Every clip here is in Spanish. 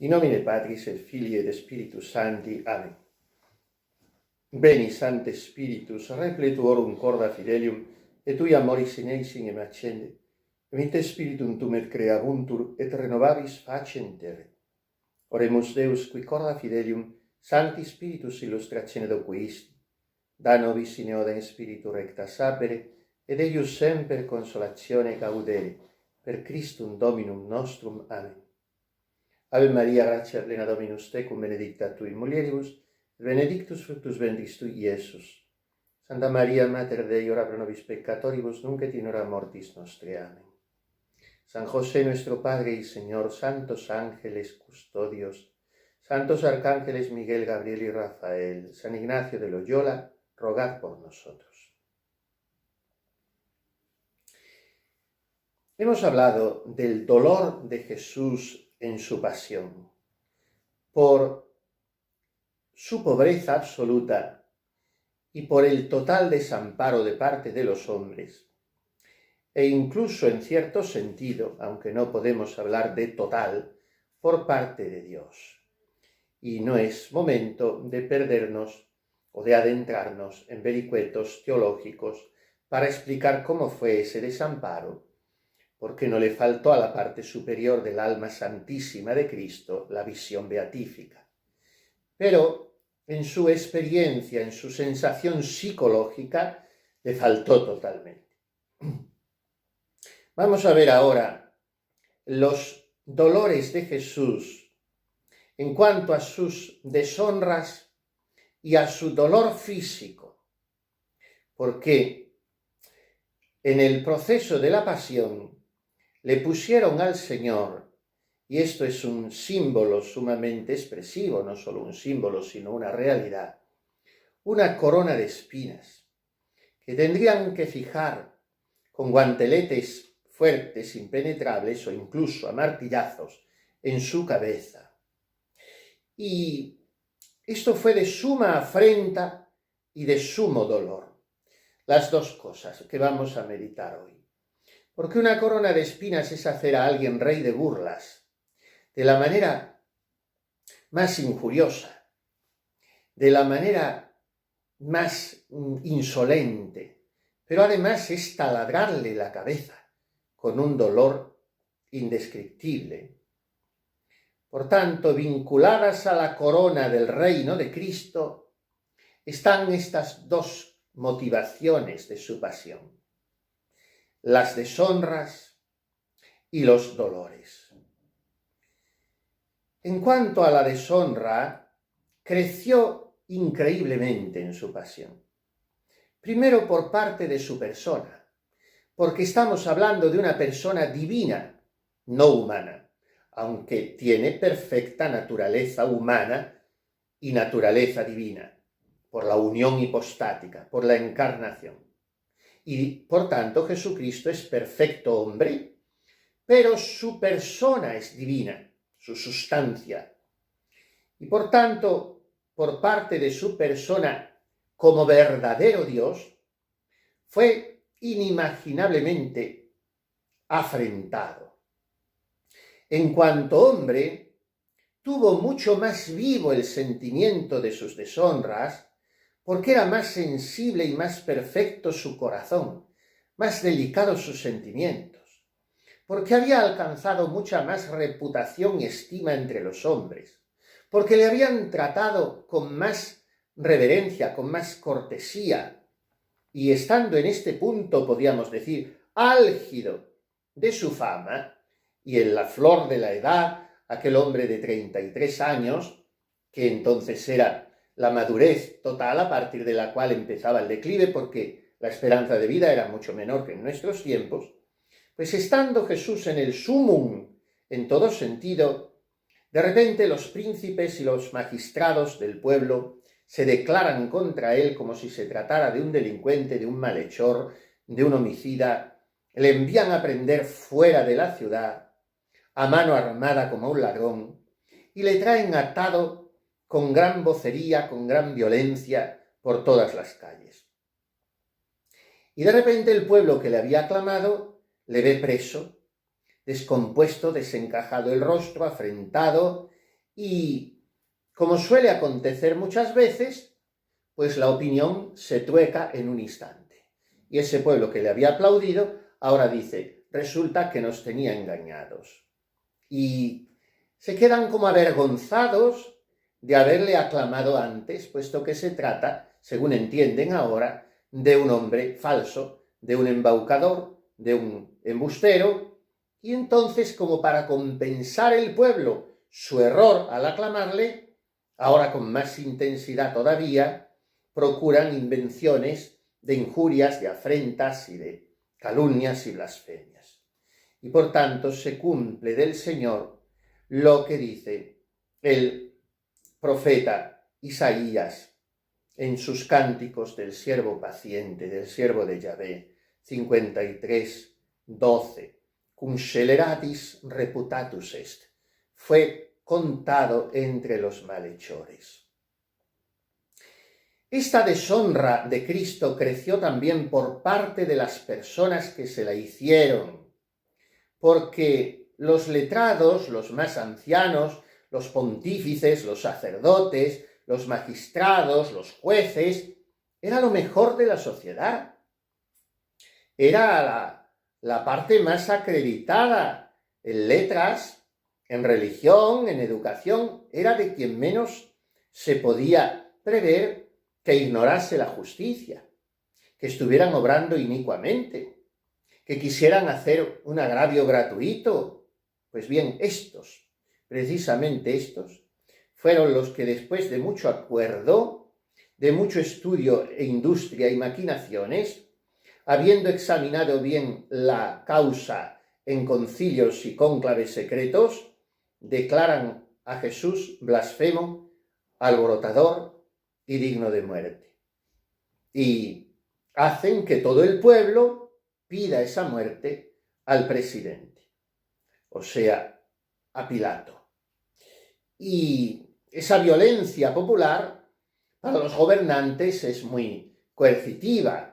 In nomine Patris et Filii et Spiritus Sancti. Amen. Veni, Sancte Spiritus, repletuorum corda fidelium, et tui amoris in eis in accende, emite Spiritum tum et creabuntur, et renovaris faciem terre. Oremus Deus, qui corda fidelium, Sancti Spiritus illustratione doquisti, da nobis in eodem Spiritu recta sapere, et eius semper consolatione gaudere, per Christum Dominum nostrum. Amen. Ave Maria, gratia plena Dominus tecum, benedicta tui in mulieribus, et benedictus fructus ventris tui, Iesus. Santa Maria, Mater Dei, ora pro nobis peccatoribus, nunc et in hora mortis nostre. Amen. San José, nuestro Padre y Señor, santos ángeles custodios, santos arcángeles Miguel, Gabriel y Rafael, San Ignacio de Loyola, rogad por nosotros. Hemos hablado del dolor de Jesús en su pasión, por su pobreza absoluta y por el total desamparo de parte de los hombres, e incluso en cierto sentido, aunque no podemos hablar de total, por parte de Dios. Y no es momento de perdernos o de adentrarnos en vericuetos teológicos para explicar cómo fue ese desamparo, porque no le faltó a la parte superior del alma santísima de Cristo la visión beatífica. Pero en su experiencia, en su sensación psicológica, le faltó totalmente. Vamos a ver ahora los dolores de Jesús en cuanto a sus deshonras y a su dolor físico, porque en el proceso de la pasión le pusieron al Señor, y esto es un símbolo sumamente expresivo, no solo un símbolo, sino una realidad, una corona de espinas, que tendrían que fijar con guanteletes fuertes, impenetrables, o incluso a martillazos en su cabeza. Y esto fue de suma afrenta y de sumo dolor. Las dos cosas que vamos a meditar hoy. Porque una corona de espinas es hacer a alguien rey de burlas, de la manera más injuriosa, de la manera más insolente, pero además es taladrarle la cabeza con un dolor indescriptible. Por tanto, vinculadas a la corona del reino de Cristo, están estas dos motivaciones de su pasión: las deshonras y los dolores. En cuanto a la deshonra, creció increíblemente en su pasión. Primero por parte de su persona, porque estamos hablando de una persona divina, no humana, aunque tiene perfecta naturaleza humana y naturaleza divina, por la unión hipostática, por la encarnación. Y por tanto Jesucristo es perfecto hombre, pero su persona es divina, su sustancia. Y por tanto, por parte de su persona como verdadero Dios, fue inimaginablemente afrentado. En cuanto hombre, tuvo mucho más vivo el sentimiento de sus deshonras, porque era más sensible y más perfecto su corazón, más delicados sus sentimientos, porque había alcanzado mucha más reputación y estima entre los hombres, porque le habían tratado con más reverencia, con más cortesía, y estando en este punto, podríamos decir, álgido de su fama, y en la flor de la edad, aquel hombre de 33 años, que entonces era la madurez total a partir de la cual empezaba el declive, porque la esperanza de vida era mucho menor que en nuestros tiempos, pues estando Jesús en el sumum, en todo sentido, de repente los príncipes y los magistrados del pueblo se declaran contra él como si se tratara de un delincuente, de un malhechor, de un homicida, le envían a prender fuera de la ciudad, a mano armada como un ladrón, y le traen atado con gran vocería, con gran violencia, por todas las calles. Y de repente el pueblo que le había aclamado le ve preso, descompuesto, desencajado el rostro, afrentado, y, como suele acontecer muchas veces, pues la opinión se tueca en un instante. Y ese pueblo que le había aplaudido ahora dice, resulta que nos tenía engañados. Y se quedan como avergonzados de haberle aclamado antes, puesto que se trata, según entienden ahora, de un hombre falso, de un embaucador, de un embustero, y entonces, como para compensar el pueblo su error al aclamarle, ahora con más intensidad todavía, procuran invenciones de injurias, de afrentas y de calumnias y blasfemias. Y por tanto se cumple del Señor lo que dice el profeta Isaías en sus cánticos del siervo paciente, del siervo de Yahvé, 53, 12. Cum sceleratis reputatus est. Fue contado entre los malhechores. Esta deshonra de Cristo creció también por parte de las personas que se la hicieron, porque los letrados, los más ancianos, los pontífices, los sacerdotes, los magistrados, los jueces, era lo mejor de la sociedad. Era la parte más acreditada en letras, en religión, en educación. Era de quien menos se podía prever que ignorase la justicia, que estuvieran obrando inicuamente, que quisieran hacer un agravio gratuito. Pues bien, precisamente estos, fueron los que después de mucho acuerdo, de mucho estudio e industria y maquinaciones, habiendo examinado bien la causa en concilios y cónclaves secretos, declaran a Jesús blasfemo, alborotador y digno de muerte. Y hacen que todo el pueblo pida esa muerte al presidente, o sea, a Pilato. Y esa violencia popular para los gobernantes es muy coercitiva,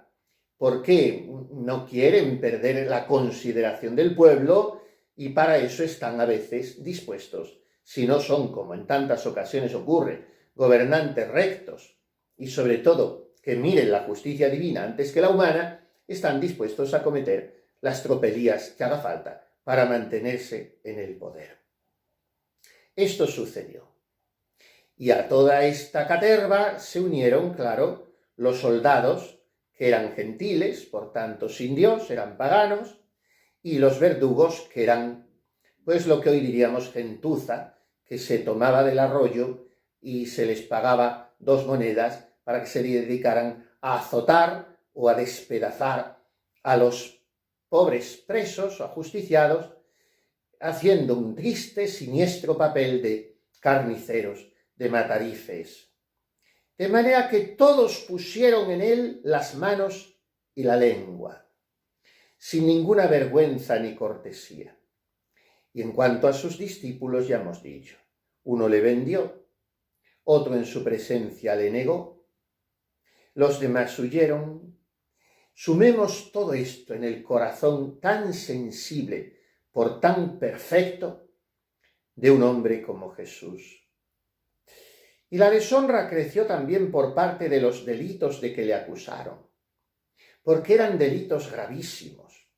porque no quieren perder la consideración del pueblo y para eso están a veces dispuestos, si no son, como en tantas ocasiones ocurre, gobernantes rectos y sobre todo que miren la justicia divina antes que la humana, están dispuestos a cometer las tropelías que haga falta para mantenerse en el poder. Esto sucedió. Y a toda esta caterva se unieron, claro, los soldados, que eran gentiles, por tanto sin Dios, eran paganos, y los verdugos, que eran, pues lo que hoy diríamos gentuza, que se tomaba del arroyo y se les pagaba 2 monedas para que se dedicaran a azotar o a despedazar a los pobres presos o ajusticiados, haciendo un triste, siniestro papel de carniceros, de matarifes. De manera que todos pusieron en él las manos y la lengua, sin ninguna vergüenza ni cortesía. Y en cuanto a sus discípulos ya hemos dicho, uno le vendió, otro en su presencia le negó, los demás huyeron. Sumemos todo esto en el corazón tan sensible, por tan perfecto, de un hombre como Jesús. Y la deshonra creció también por parte de los delitos de que le acusaron, porque eran delitos gravísimos,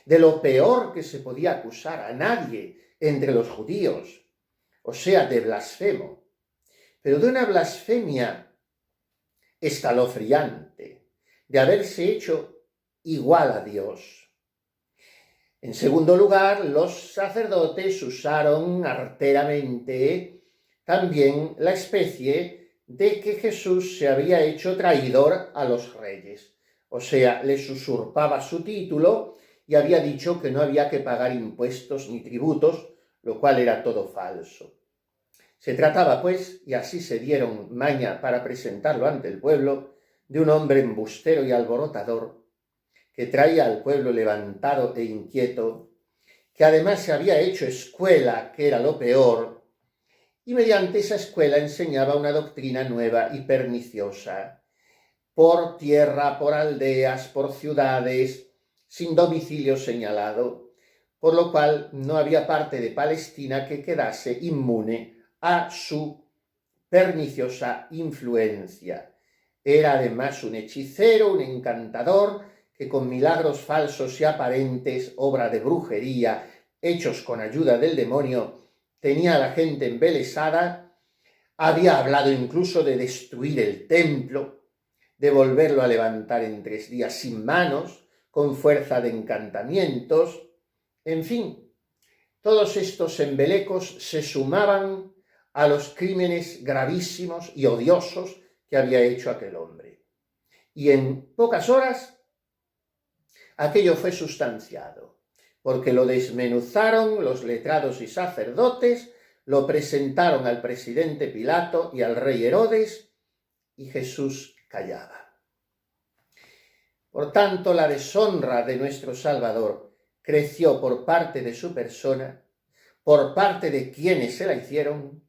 de lo peor que se podía acusar a nadie entre los judíos, o sea, de blasfemo, pero de una blasfemia escalofriante, de haberse hecho igual a Dios. En segundo lugar, los sacerdotes usaron arteramente también la especie de que Jesús se había hecho traidor a los reyes, o sea, les usurpaba su título y había dicho que no había que pagar impuestos ni tributos, lo cual era todo falso. Se trataba, pues, y así se dieron maña para presentarlo ante el pueblo, de un hombre embustero y alborotador, que traía al pueblo levantado e inquieto, que además se había hecho escuela, que era lo peor, y mediante esa escuela enseñaba una doctrina nueva y perniciosa, por tierra, por aldeas, por ciudades, sin domicilio señalado, por lo cual no había parte de Palestina que quedase inmune a su perniciosa influencia. Era además un hechicero, un encantador, que con milagros falsos y aparentes, obra de brujería, hechos con ayuda del demonio, tenía a la gente embelesada. Había hablado incluso de destruir el templo, de volverlo a levantar en 3 días sin manos, con fuerza de encantamientos. En fin, todos estos embelecos se sumaban a los crímenes gravísimos y odiosos que había hecho aquel hombre. Y en pocas horas aquello fue sustanciado, porque lo desmenuzaron los letrados y sacerdotes, lo presentaron al presidente Pilato y al rey Herodes, y Jesús callaba. Por tanto, la deshonra de nuestro Salvador creció por parte de su persona, por parte de quienes se la hicieron,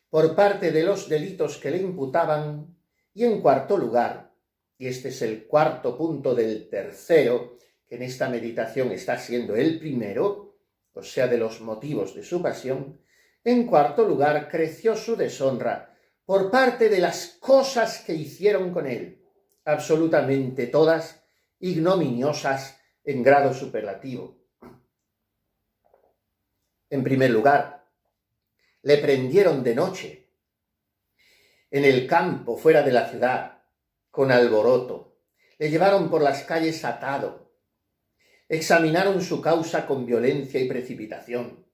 por parte de los delitos que le imputaban, y en cuarto lugar, y este es el cuarto punto del tercero, que en esta meditación está siendo el primero, o sea, de los motivos de su pasión, en cuarto lugar creció su deshonra por parte de las cosas que hicieron con él, absolutamente todas ignominiosas en grado superlativo. En primer lugar, le prendieron de noche, en el campo, fuera de la ciudad, con alboroto. Le llevaron por las calles atado. Examinaron su causa con violencia y precipitación.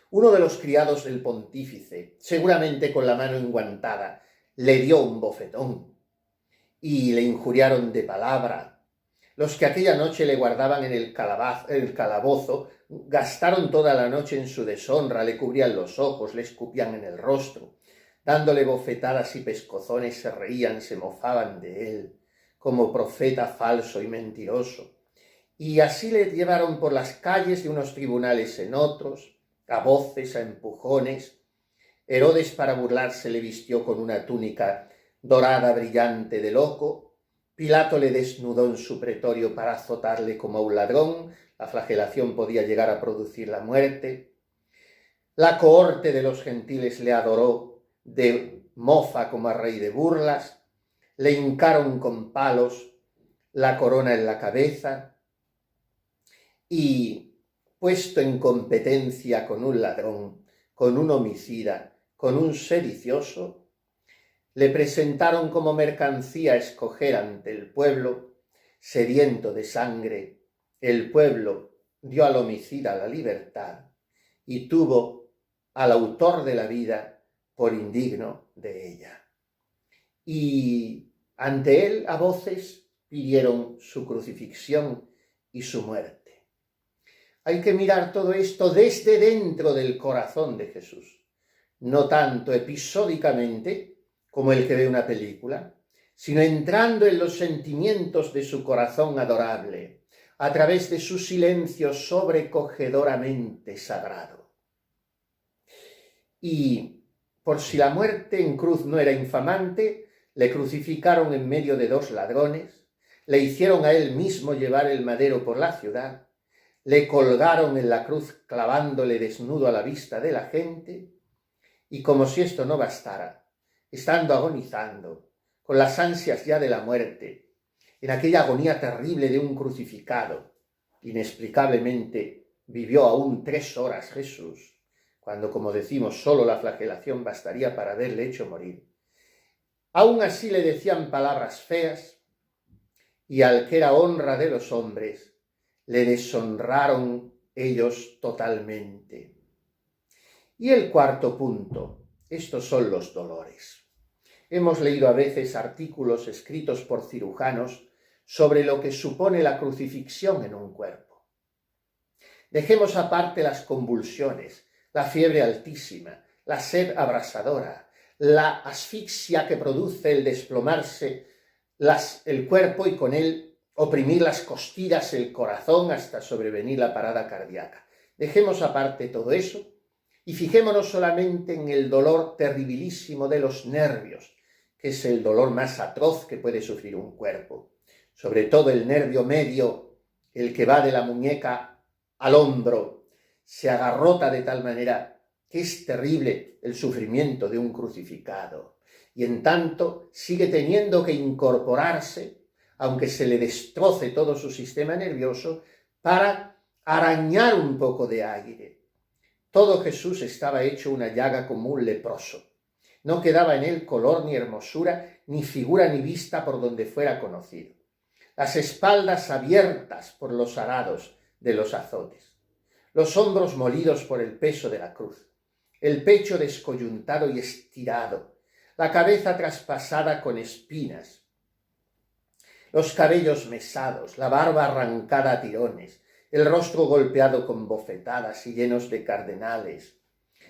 Uno de los criados del pontífice, seguramente con la mano enguantada, le dio un bofetón y le injuriaron de palabra. Los que aquella noche le guardaban en el calabozo gastaron toda la noche en su deshonra, le cubrían los ojos, le escupían en el rostro. Dándole bofetadas y pescozones se reían, se mofaban de él, como profeta falso y mentiroso. Y así le llevaron por las calles de unos tribunales en otros, a voces, a empujones. Herodes, para burlarse, le vistió con una túnica dorada brillante de loco. Pilato le desnudó en su pretorio para azotarle como a un ladrón. La flagelación podía llegar a producir la muerte. La cohorte de los gentiles le adoró de mofa como a rey de burlas, le hincaron con palos la corona en la cabeza y, puesto en competencia con un ladrón, con un homicida, con un sedicioso, le presentaron como mercancía a escoger ante el pueblo, sediento de sangre. El pueblo dio al homicida la libertad y tuvo al autor de la vida por indigno de ella. Y ante él a voces pidieron su crucifixión y su muerte. Hay que mirar todo esto desde dentro del corazón de Jesús, no tanto episódicamente como el que ve una película, sino entrando en los sentimientos de su corazón adorable, a través de su silencio sobrecogedoramente sagrado. Y por si la muerte en cruz no era infamante, le crucificaron en medio de 2 ladrones, le hicieron a él mismo llevar el madero por la ciudad, le colgaron en la cruz clavándole desnudo a la vista de la gente, y como si esto no bastara, estando agonizando, con las ansias ya de la muerte, en aquella agonía terrible de un crucificado, inexplicablemente vivió aún 3 horas Jesús, cuando, como decimos, solo la flagelación bastaría para haberle hecho morir. Aún así le decían palabras feas, y al que era honra de los hombres, le deshonraron ellos totalmente. Y el cuarto punto, estos son los dolores. Hemos leído a veces artículos escritos por cirujanos sobre lo que supone la crucifixión en un cuerpo. Dejemos aparte las convulsiones, la fiebre altísima, la sed abrasadora, la asfixia que produce el desplomarse el cuerpo y con él oprimir las costillas, el corazón, hasta sobrevenir la parada cardíaca. Dejemos aparte todo eso y fijémonos solamente en el dolor terribilísimo de los nervios, que es el dolor más atroz que puede sufrir un cuerpo. Sobre todo el nervio medio, el que va de la muñeca al hombro, se agarrota de tal manera que es terrible el sufrimiento de un crucificado, y en tanto sigue teniendo que incorporarse, aunque se le destroce todo su sistema nervioso, para arañar un poco de aire. Todo Jesús estaba hecho una llaga como un leproso. No quedaba en él color ni hermosura, ni figura ni vista por donde fuera conocido. Las espaldas abiertas por los arados de los azotes, los hombros molidos por el peso de la cruz, el pecho descoyuntado y estirado, la cabeza traspasada con espinas, los cabellos mesados, la barba arrancada a tirones, el rostro golpeado con bofetadas y llenos de cardenales,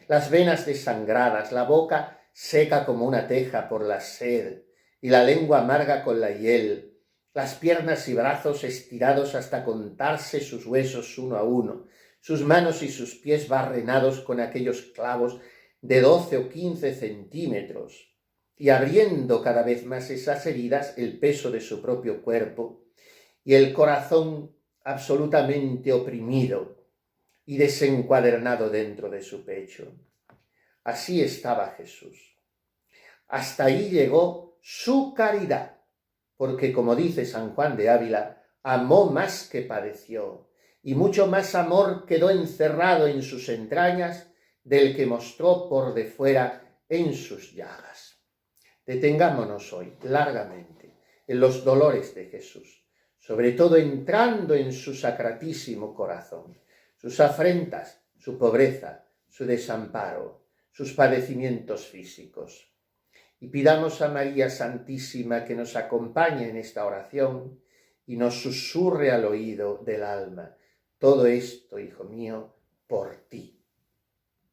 las venas desangradas, la boca seca como una teja por la sed y la lengua amarga con la hiel, las piernas y brazos estirados hasta contarse sus huesos uno a uno, sus manos y sus pies barrenados con aquellos clavos de 12 o 15 centímetros, y abriendo cada vez más esas heridas el peso de su propio cuerpo, y el corazón absolutamente oprimido y desencuadernado dentro de su pecho. Así estaba Jesús. Hasta ahí llegó su caridad, porque como dice San Juan de Ávila, amó más que padeció, y mucho más amor quedó encerrado en sus entrañas del que mostró por de fuera en sus llagas. Detengámonos hoy largamente en los dolores de Jesús, sobre todo entrando en su sacratísimo corazón, sus afrentas, su pobreza, su desamparo, sus padecimientos físicos. Y pidamos a María Santísima que nos acompañe en esta oración y nos susurre al oído del alma: todo esto, hijo mío, por ti.